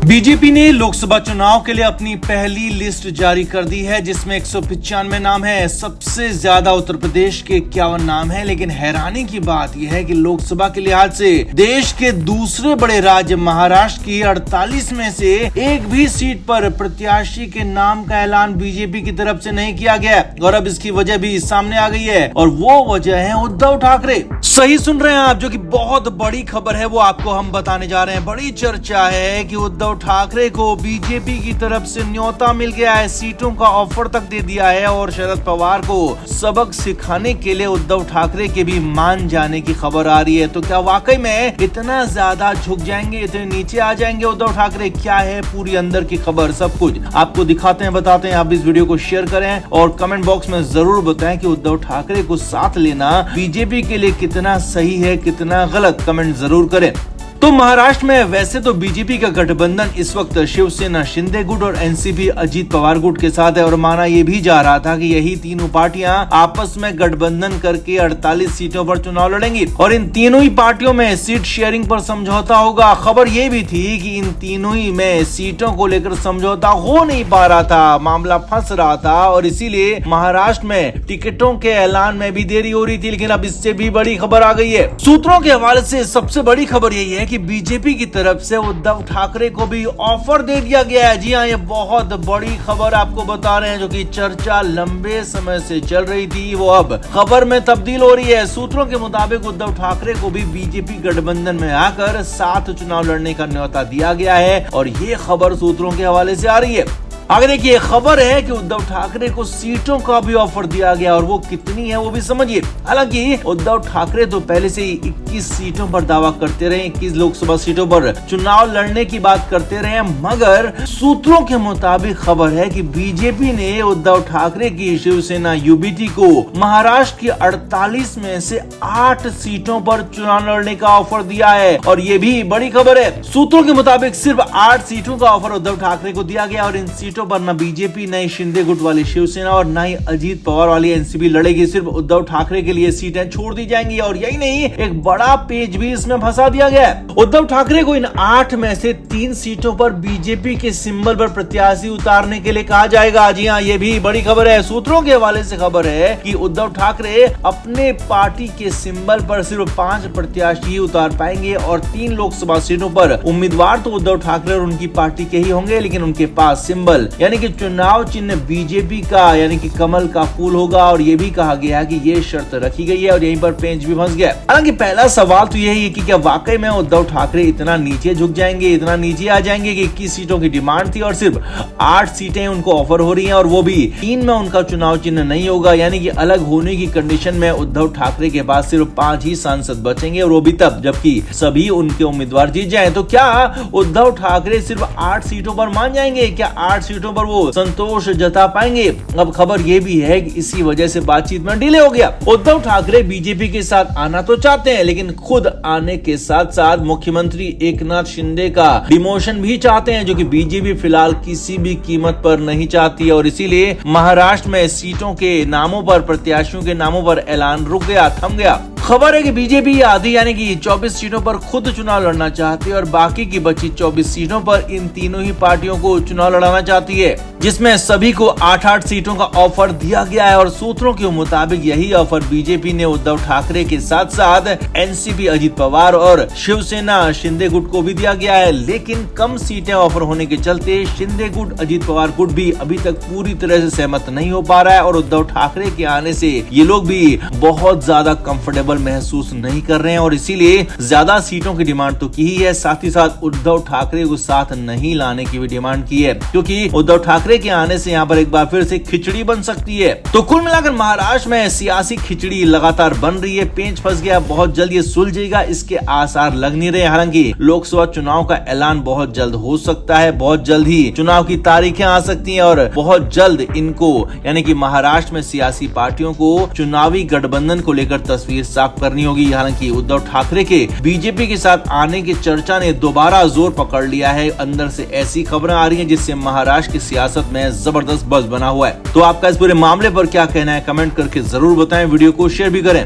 BJP ने लोकसभा चुनाव के लिए अपनी पहली लिस्ट जारी कर दी है, जिसमें 195 नाम है। सबसे ज्यादा उत्तर प्रदेश के 51 नाम है। लेकिन हैरानी की बात यह है कि लोकसभा के लिहाज से देश के दूसरे बड़े राज्य महाराष्ट्र की 48 में से एक भी सीट पर प्रत्याशी के नाम का ऐलान बीजेपी की तरफ से नहीं किया गया। और अब इसकी वजह भी सामने आ गई है, और वो वजह है उद्धव ठाकरे। सही सुन रहे हैं आप, जो कि बहुत बड़ी खबर है वो आपको हम बताने जा रहे हैं। बड़ी चर्चा है कि उद्धव ठाकरे को बीजेपी की तरफ से न्योता मिल गया है, सीटों का ऑफर तक दे दिया है, और शरद पवार को सबक सिखाने के लिए उद्धव ठाकरे के भी मान जाने की खबर आ रही है। तो क्या वाकई में इतना ज्यादा झुक जाएंगे, इतने नीचे आ जाएंगे उद्धव ठाकरे? क्या है पूरी अंदर की खबर, सब कुछ आपको दिखाते हैं, बताते हैं। आप इस वीडियो को शेयर करें और कमेंट बॉक्स में जरूर बताएं कि उद्धव ठाकरे को साथ लेना बीजेपी के लिए कितना सही है, कितना गलत, कमेंट जरूर करें। तो महाराष्ट्र में वैसे तो बीजेपी का गठबंधन इस वक्त शिवसेना शिंदे गुट और एनसीपी अजीत पवार गुट के साथ है, और माना यह भी जा रहा था कि यही तीनों पार्टियां आपस में गठबंधन करके 48 सीटों पर चुनाव लड़ेंगी, और इन तीनों ही पार्टियों में सीट शेयरिंग पर समझौता होगा। खबर यह भी थी कि इन तीनों ही में सीटों को लेकर समझौता हो नहीं पा रहा था, मामला फंस रहा था, और इसीलिए महाराष्ट्र में टिकटों के ऐलान में भी देरी हो रही थी। लेकिन अब इससे भी बड़ी खबर आ गई है। सूत्रों के हवाले से सबसे बड़ी खबर यही है कि बीजेपी की तरफ से उद्धव ठाकरे को भी ऑफर दे दिया गया है। जी हाँ, ये बहुत बड़ी खबर आपको बता रहे हैं, जो कि चर्चा लंबे समय से चल रही थी, वो अब खबर में तब्दील हो रही है। सूत्रों के मुताबिक उद्धव ठाकरे को भी बीजेपी गठबंधन में आकर साथ चुनाव लड़ने का न्योता दिया गया है, और ये खबर सूत्रों के हवाले से आ रही है। आगे देखिए, खबर है कि उद्धव ठाकरे को सीटों का भी ऑफर दिया गया, और वो कितनी है वो भी समझिए। हालांकि उद्धव ठाकरे तो पहले से ही 21 सीटों पर दावा करते रहे, 21 लोकसभा सीटों पर चुनाव लड़ने की बात करते रहे, मगर सूत्रों के मुताबिक खबर है कि बीजेपी ने उद्धव ठाकरे की शिवसेना यूबीटी को महाराष्ट्र की 48 में से 8 सीटों पर चुनाव लड़ने का ऑफर दिया है, और ये भी बड़ी खबर है। सूत्रों के मुताबिक सिर्फ 8 सीटों का ऑफर उद्धव ठाकरे को दिया गया, और इन सीटों पर न बीजेपी, न शिंदे गुट वाली शिवसेना और न ही अजीत पवार वाली एनसीपी लड़ेगी। सिर्फ उद्धव ठाकरे के लिए सीटें छोड़ दी जाएंगी, और यही नहीं, एक बड़ा पेज भी इसमें फंसा दिया गया है। उद्धव ठाकरे को इन 8 में से 3 सीटों पर बीजेपी के सिंबल पर प्रत्याशी उतारने के लिए कहा जाएगा। जी हाँ, ये भी बड़ी खबर है। सूत्रों के हवाले से खबर है कि उद्धव ठाकरे अपने पार्टी के सिंबल पर सिर्फ 5 प्रत्याशी उतार पाएंगे, और 3 लोकसभा सीटों पर उम्मीदवार तो उद्धव ठाकरे और उनकी पार्टी के ही होंगे, लेकिन उनके पास सिंबल यानी कि चुनाव चिन्ह बीजेपी का यानी कि कमल का फूल होगा। और ये भी कहा गया कि ये शर्त रखी गई है, और यहीं पर पेंच भी फंस गया। हालांकि पहला सवाल तो यही है कि क्या वाकई में उद्धव ठाकरे इतना नीचे झुक जाएंगे, इतना नीचे आ जाएंगे कि 21 सीटों की डिमांड थी और सिर्फ 8 सीटें उनको ऑफर हो रही हैं, और वो भी 3 में उनका चुनाव चिन्ह नहीं होगा, यानी कि अलग होने की कंडीशन में उद्धव ठाकरे के पास सिर्फ 5 ही सांसद बचेंगे, और वो भी तब जबकि सभी उनके उम्मीदवार जीत जाएं। तो क्या उद्धव ठाकरे सिर्फ 8 सीटों पर मान जाएंगे? क्या 8 सीटों पर वो संतोष जता पाएंगे? अब खबर ये भी है कि इसी वजह से बातचीत में डिले हो गया। उद्धव ठाकरे बीजेपी के साथ आना तो चाहते हैं, लेकिन खुद आने के साथ साथ मुख्यमंत्री एकनाथ शिंदे का डिमोशन भी चाहते हैं, जो कि बीजेपी फिलहाल किसी भी कीमत पर नहीं चाहती है, और इसीलिए महाराष्ट्र में सीटों के नामों पर, प्रत्याशियों के नामों पर ऐलान रुक गया, थम गया। खबर है कि बीजेपी आधी यानी कि 24 सीटों पर खुद चुनाव लड़ना चाहती है, और बाकी की बची 24 सीटों पर इन तीनों ही पार्टियों को चुनाव लड़ाना चाहती है, जिसमें सभी को 8-8 सीटों का ऑफर दिया गया है। और सूत्रों के मुताबिक यही ऑफर बीजेपी ने उद्धव ठाकरे के साथ साथ एनसीपी अजीत पवार और शिवसेना शिंदे गुट को भी दिया गया है। लेकिन कम सीटें ऑफर होने के चलते शिंदे गुट, अजीत पवार गुट भी अभी तक पूरी तरह से सहमत नहीं हो पा रहा है, और उद्धव ठाकरे के आने से ये लोग भी बहुत ज्यादा कंफर्टेबल महसूस नहीं कर रहे हैं, और इसीलिए ज्यादा सीटों की डिमांड तो की ही है, साथ ही साथ उद्धव ठाकरे को साथ नहीं लाने की भी डिमांड की है, क्योंकि उद्धव ठाकरे के आने से यहाँ पर एक बार फिर से खिचड़ी बन सकती है। तो कुल मिलाकर महाराष्ट्र में सियासी खिचड़ी लगातार बन रही है, पेंच फंस गया, बहुत जल्द ये सुलझेगा इसके आसार लग नहीं रहे। हालांकि लोकसभा चुनाव का ऐलान बहुत जल्द हो सकता है, बहुत जल्द ही चुनाव की तारीखें आ सकती है, और बहुत जल्द इनको यानी कि महाराष्ट्र में सियासी पार्टियों को चुनावी गठबंधन को लेकर तस्वीर साफ करनी होगी। हालांकि उद्धव ठाकरे के बीजेपी के साथ आने की चर्चा ने दोबारा जोर पकड़ लिया है। अंदर से ऐसी खबरें आ रही हैं जिससे महाराष्ट्र की सियासत में जबरदस्त बज़ बना हुआ है। तो आपका इस पूरे मामले पर क्या कहना है, कमेंट करके जरूर बताएं, वीडियो को शेयर भी करें।